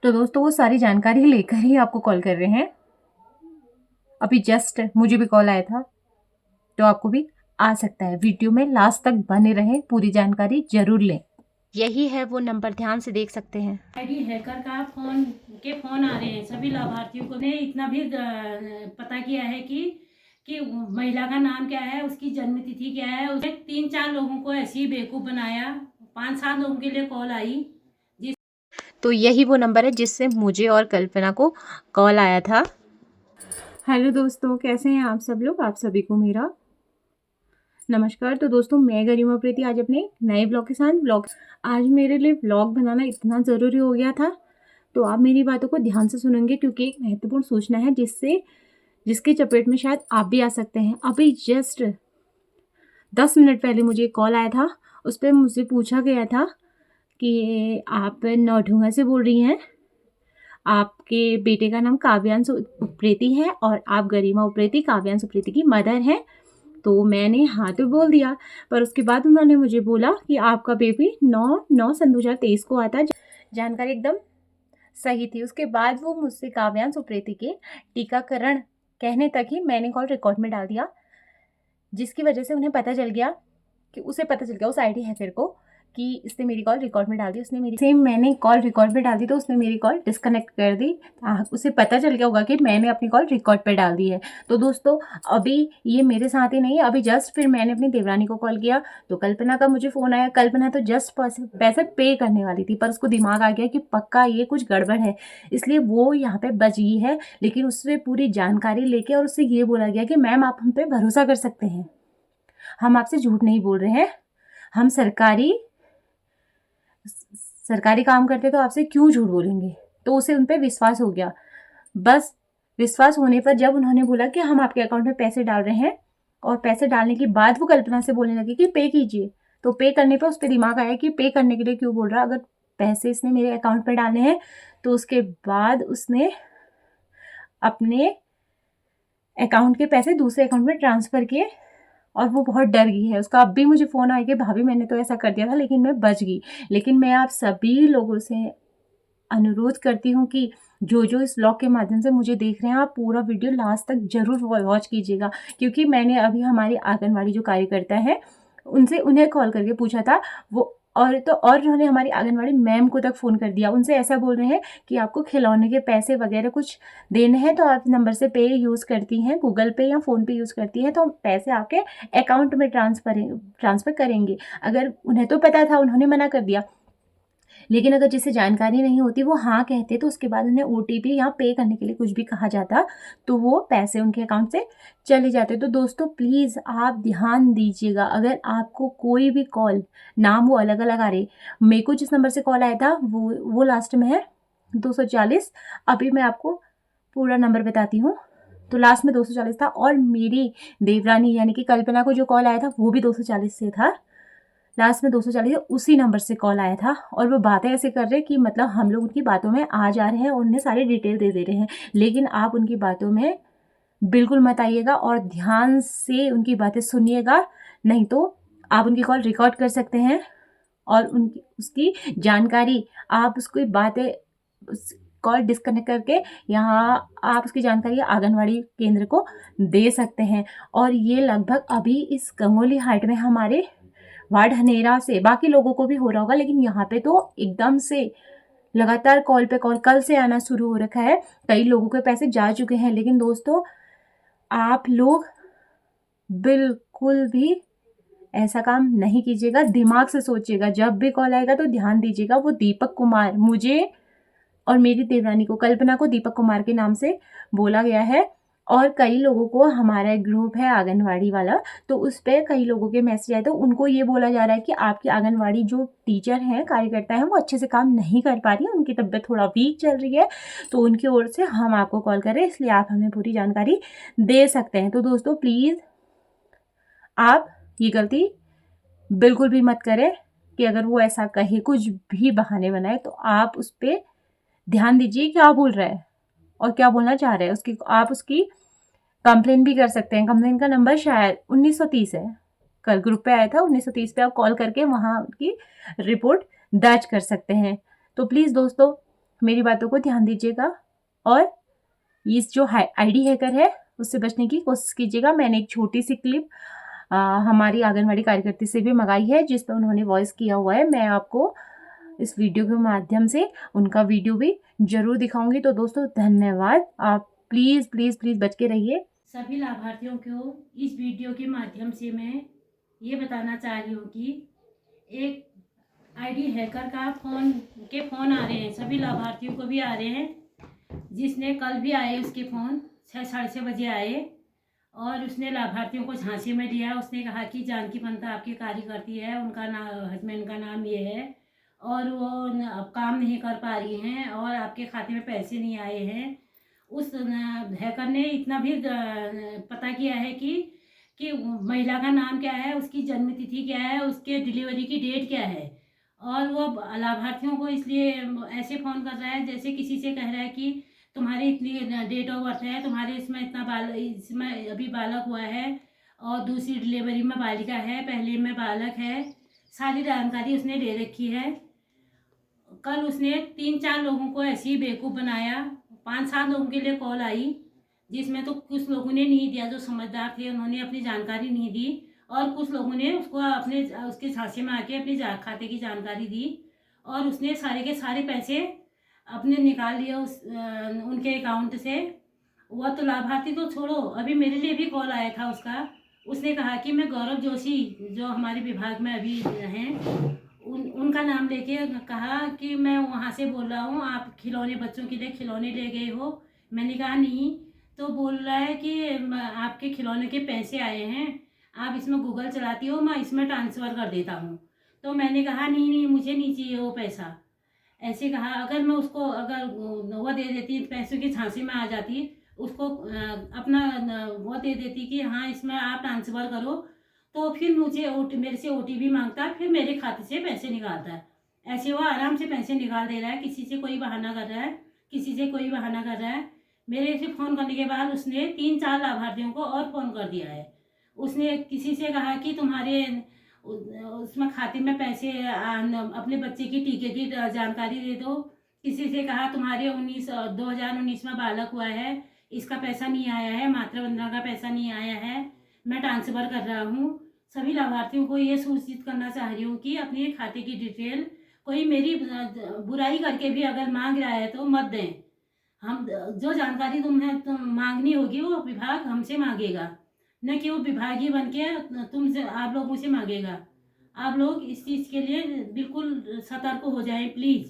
तो दोस्तों वो सारी जानकारी लेकर ही आपको कॉल कर रहे हैं। अभी जस्ट मुझे भी कॉल आया था, तो आपको भी आ सकता है। वीडियो में लास्ट तक बने रहें, पूरी जानकारी जरूर लें। यही है वो नंबर, ध्यान से देख सकते हैं। आईडी हैकर का फोन आ रहे हैं सभी लाभार्थियों को। ने इतना भी पता किया है कि महिला का नाम क्या है, उसकी जन्म तिथि क्या है। उसने 3-4 लोगों को ऐसे ही बेवकूफ बनाया। 5-7 लोगों के लिए कॉल आई। तो यही वो नंबर है जिससे मुझे और कल्पना को कॉल आया था। हेलो दोस्तों, कैसे हैं आप सब लोग? आप सभी को मेरा नमस्कार। तो दोस्तों मैं गरिमा प्रीति आज अपने नए ब्लॉग के साथ आज मेरे लिए ब्लॉग बनाना इतना ज़रूरी हो गया था, तो आप मेरी बातों को ध्यान से सुनेंगे क्योंकि एक महत्वपूर्ण सूचना है जिसके चपेट में शायद आप भी आ सकते हैं। अभी जस्ट 10 मिनट पहले मुझे एक कॉल आया था। उस पर मुझसे पूछा गया था कि आप नौढूंगा से बोल रही हैं, आपके बेटे का नाम काव्यांश उप्रेती है और आप गरिमा उप्रेती काव्यांश उप्रेती की मदर हैं। तो मैंने हाँ तो बोल दिया, पर उसके बाद उन्होंने मुझे बोला कि आपका बेबी 9/9/2023 को आता है। जानकारी एकदम सही थी। उसके बाद वो मुझसे काव्यांश उप्रेती के टीकाकरण कहने तक ही मैंने कॉल रिकॉर्ड में डाल दिया, जिसकी वजह से उन्हें पता चल गया उस आईडी हैकर को कि इसने मेरी कॉल रिकॉर्ड में डाल दी। मैंने कॉल रिकॉर्ड में डाल दी तो उसने मेरी कॉल डिस्कनेक्ट कर दी। उसे पता चल गया होगा कि मैंने अपनी कॉल रिकॉर्ड पे डाल दी है। तो दोस्तों अभी ये मेरे साथ ही नहीं है, अभी जस्ट फिर मैंने अपनी देवरानी को कॉल किया तो कल्पना का मुझे फ़ोन आया। कल्पना तो जस्ट पैसे पे करने वाली थी, पर उसको दिमाग आ गया कि पक्का ये कुछ गड़बड़ है, इसलिए वो यहाँ पे बच गई है। लेकिन उससे पूरी जानकारी लेके और उससे ये बोला गया कि मैम आप हम पे भरोसा कर सकते हैं, हम आपसे झूठ नहीं बोल रहे हैं, हम सरकारी काम करते तो आपसे क्यों झूठ बोलेंगे। तो उसे उन पर विश्वास हो गया। बस विश्वास होने पर जब उन्होंने बोला कि हम आपके अकाउंट में पैसे डाल रहे हैं, और पैसे डालने के बाद वो कल्पना से बोलने लगी कि पे कीजिए, तो पे करने पर उस पर दिमाग आया कि पे करने के लिए क्यों बोल रहा, अगर पैसे इसने मेरे अकाउंट पर डालने हैं। तो उसके बाद उसने अपने अकाउंट के पैसे दूसरे अकाउंट में ट्रांसफ़र किए और वो बहुत डर गई है। उसका अब भी मुझे फ़ोन आया कि भाभी मैंने तो ऐसा कर दिया था लेकिन मैं बच गई। लेकिन मैं आप सभी लोगों से अनुरोध करती हूँ कि जो इस व्लॉग के माध्यम से मुझे देख रहे हैं, आप पूरा वीडियो लास्ट तक ज़रूर वॉच कीजिएगा, क्योंकि मैंने अभी हमारी आंगनवाड़ी जो कार्यकर्ता हैं उन्हें कॉल करके पूछा था। वो और उन्होंने हमारी आंगनवाड़ी मैम को तक फ़ोन कर दिया। उनसे ऐसा बोल रहे हैं कि आपको खिलौने के पैसे वगैरह कुछ देने हैं तो आप नंबर से पे यूज़ करती हैं, गूगल पे या फ़ोन पे यूज़ करती हैं, तो हम पैसे आपके अकाउंट में ट्रांसफ़र करेंगे। अगर उन्हें तो पता था, उन्होंने मना कर दिया। लेकिन अगर जिसे जानकारी नहीं होती वो हाँ कहते तो उसके बाद उन्हें ओटीपी या पे करने के लिए कुछ भी कहा जाता तो वो पैसे उनके अकाउंट से चले जाते। तो दोस्तों प्लीज़ आप ध्यान दीजिएगा, अगर आपको कोई भी कॉल, नाम वो अलग अलग आ रहे, मेरे को जिस नंबर से कॉल आया था वो लास्ट में है 240। अभी मैं आपको पूरा नंबर बताती हूँ। तो लास्ट में 240 था, और मेरी देवरानी यानी कि कल्पना को जो कॉल आया था वो भी 240 से था। लास्ट में 240 उसी नंबर से कॉल आया था, और वो बातें ऐसे कर रहे कि मतलब हम लोग उनकी बातों में आ जा रहे हैं और उन्हें सारी डिटेल दे दे रहे हैं। लेकिन आप उनकी बातों में बिल्कुल मत आइएगा और ध्यान से उनकी बातें सुनिएगा, नहीं तो आप उनकी कॉल रिकॉर्ड कर सकते हैं और उसकी जानकारी आप उसकी बातें कॉल डिस्कनेक्ट करके यहाँ आप उसकी जानकारी आंगनवाड़ी केंद्र को दे सकते हैं। और ये लगभग अभी इस गंगोली हाइट में हमारे वार्ड हनेरा से बाकी लोगों को भी हो रहा होगा, लेकिन यहाँ पे तो एकदम से लगातार कॉल पे कॉल कल से आना शुरू हो रखा है। कई लोगों के पैसे जा चुके हैं। लेकिन दोस्तों आप लोग बिल्कुल भी ऐसा काम नहीं कीजिएगा, दिमाग से सोचिएगा। जब भी कॉल आएगा तो ध्यान दीजिएगा, वो दीपक कुमार, मुझे और मेरी देवरानी को, कल्पना को दीपक कुमार के नाम से बोला गया है। और कई लोगों को, हमारा एक ग्रुप है आंगनवाड़ी वाला, तो उस पर कई लोगों के मैसेज आए तो उनको ये बोला जा रहा है कि आपकी आंगनवाड़ी जो टीचर हैं, कार्यकर्ता हैं, वो अच्छे से काम नहीं कर पा रही है, उनकी तबीयत थोड़ा वीक चल रही है, तो उनकी ओर से हम आपको कॉल करें, इसलिए आप हमें पूरी जानकारी दे सकते हैं। तो दोस्तों प्लीज़ आप ये गलती बिल्कुल भी मत करें कि अगर वो ऐसा कहे, कुछ भी बहाने बनाए, तो आप उस पर ध्यान दीजिए क्या बोल रहा है और क्या बोलना चाह रहे हैं। आप उसकी कंप्लेन भी कर सकते हैं। कंप्लेन का नंबर शायद 1930 है, कल ग्रुप पे आया था 1930 पे, आप कॉल करके वहाँ की रिपोर्ट दर्ज कर सकते हैं। तो प्लीज़ दोस्तों मेरी बातों को ध्यान दीजिएगा और इस जो आईडी हैकर है उससे बचने की कोशिश कीजिएगा। मैंने एक छोटी सी क्लिप हमारी आंगनवाड़ी कार्यकर्ती से भी मंगाई है जिस पर उन्होंने वॉइस किया हुआ है। मैं आपको इस वीडियो के माध्यम से उनका वीडियो भी जरूर दिखाऊंगी। तो दोस्तों धन्यवाद। आप प्लीज़ प्लीज़ प्लीज़ बच के रहिए। सभी लाभार्थियों को इस वीडियो के माध्यम से मैं ये बताना चाह रही हूँ कि एक आईडी हैकर का फ़ोन आ रहे हैं, सभी लाभार्थियों को भी आ रहे हैं। जिसने कल भी आए उसके फ़ोन 6-6:30 बजे आए और उसने लाभार्थियों को झांसे में लिया। उसने कहा कि जानकी पंत आपकी कार्यकर्ती है, उनका नाम, हस्बैंड का नाम ये है और वो अब काम नहीं कर पा रही हैं और आपके खाते में पैसे नहीं आए हैं। उस हैकर ने इतना भी पता किया है कि महिला का नाम क्या है, उसकी जन्म तिथि क्या है, उसके डिलीवरी की डेट क्या है और वो लाभार्थियों को इसलिए ऐसे फ़ोन कर रहा है जैसे किसी से कह रहा है कि तुम्हारी इतनी डेट ऑफ बर्थ है, तुम्हारे इसमें इसमें अभी बालक हुआ है और दूसरी डिलीवरी में बालिका है, पहले में बालक है। सारी जानकारी उसने ले रखी है। कल उसने 3-4 लोगों को ऐसे ही बेवकूफ़ बनाया। 5-7 लोगों के लिए कॉल आई जिसमें तो कुछ लोगों ने नहीं दिया, जो समझदार थे उन्होंने अपनी जानकारी नहीं दी और कुछ लोगों ने उसके झांसे में आके अपने खाते की जानकारी दी और उसने सारे के सारे पैसे अपने निकाल लिए उनके अकाउंट से। वह तो लाभार्थी तो छोड़ो, अभी मेरे लिए भी कॉल आया था उसका। उसने कहा कि मैं गौरव जोशी जो हमारे विभाग में अभी हैं उनका नाम लेके कहा कि मैं वहाँ से बोल रहा हूँ, आप खिलौने, बच्चों के लिए खिलौने ले गए हो। मैंने कहा नहीं। तो बोल रहा है कि आपके खिलौने के पैसे आए हैं, आप इसमें गूगल चलाती हो, मैं इसमें ट्रांसफ़र कर देता हूँ। तो मैंने कहा नहीं नहीं, मुझे नहीं चाहिए वो पैसा। ऐसे कहा। अगर मैं उसको अगर वो दे देती, पैसों की झांसे में आ जाती, उसको अपना वो दे देती कि हाँ इसमें आप ट्रांसफ़र करो, तो फिर मुझे मेरे से ओटीपी मांगता है, फिर मेरे खाते से पैसे निकालता है। ऐसे वो आराम से पैसे निकाल दे रहा है, किसी से कोई बहाना कर रहा है, किसी से कोई बहाना कर रहा है। मेरे से फ़ोन करने के बाद उसने 3-4 लाभार्थियों को और फ़ोन कर दिया है। उसने किसी से कहा कि तुम्हारे उसमें खाते में पैसे अपने बच्चे की टीके की जानकारी दे दो। किसी से कहा तुम्हारे 2019 में बालक हुआ है, इसका पैसा नहीं आया है, मातृ वंदना का पैसा नहीं आया है, मैं ट्रांसफ़र कर रहा हूँ। सभी लाभार्थियों को ये सूचित करना चाह रही हूँ कि अपने खाते की डिटेल कोई मेरी बुराई करके भी अगर मांग रहा है तो मत दें। हम जो जानकारी तुम मांगनी होगी वो विभाग हमसे मांगेगा, न कि वो विभागीय बन के तुमसे, आप लोगों से मांगेगा। आप लोग इस चीज़ के लिए बिल्कुल सतर्क हो जाएं प्लीज़।